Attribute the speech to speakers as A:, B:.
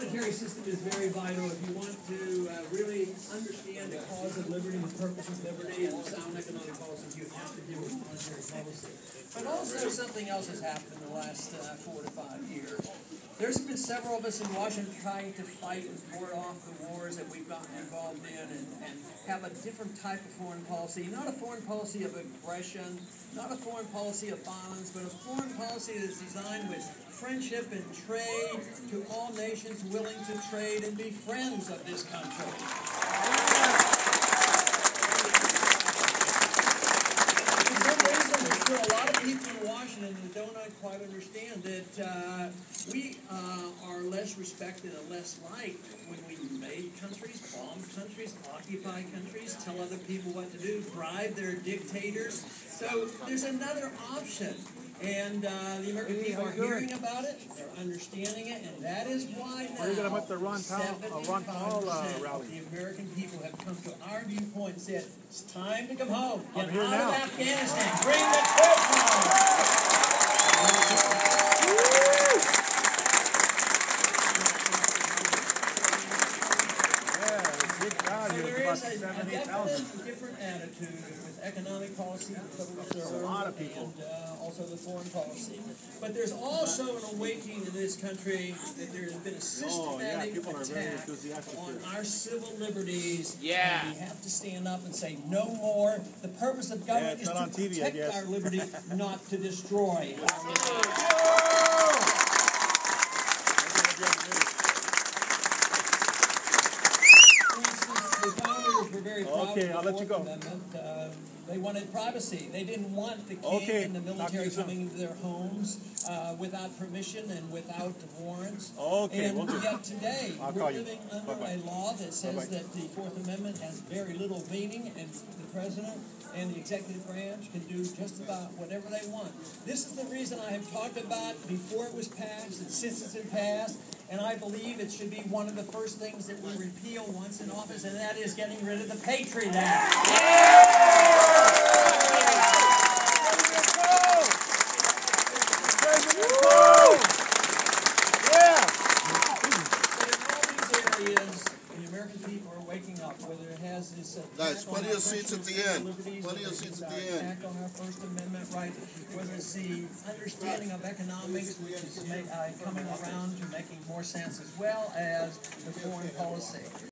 A: monetary system is very vital if you want to really understand the cause of liberty, the purpose of liberty, and sound economic policies. You have to deal with monetary policy. But also something else has happened in the last 4 to 5 years. There's been several of us in Washington trying to fight and ward off the wars that we've gotten involved in and have a different type of foreign policy. Not a foreign policy of aggression, not a foreign policy of violence, but a foreign policy that's designed with friendship and trade to all nations willing to trade and be friends of this country. For some reason, there's still a lot of people in Washington that don't quite understand that we are less respected and less liked when we invade countries, bomb countries, occupy countries, tell other people what to do, bribe their dictators. So there's another option. And the American people are hearing about it, they're understanding it, and that is why now 75% of the American people have come to our viewpoint and said, it's time to come home. Get out of Afghanistan. Bring the troops home. So there is a definite different attitude with economic policy, the Federal Reserve, and also the foreign policy. But there's also an awakening in this country that there has been a systematic attack on our civil liberties. And we have to stand up and say no more. The purpose of government is to protect our liberty, not to destroy our liberty.
B: I'll let you go.
A: They wanted privacy. They didn't want the king and the military coming into their homes without permission and without warrants. And yet today, we're living under a law that says that the Fourth Amendment has very little meaning, and the president and the executive branch can do just about whatever they want. This is the reason I have talked about before it was passed and since it's been passed, and I believe it should be one of the first things that we repeal once in office, and that is getting rid of the Patriot Act.
C: Nice. Plenty of seats at the end. Plenty of seats at the end.
A: Attack on our First Amendment right, whether it's the understanding of economics, which is coming around to making more sense, as well as the foreign policy.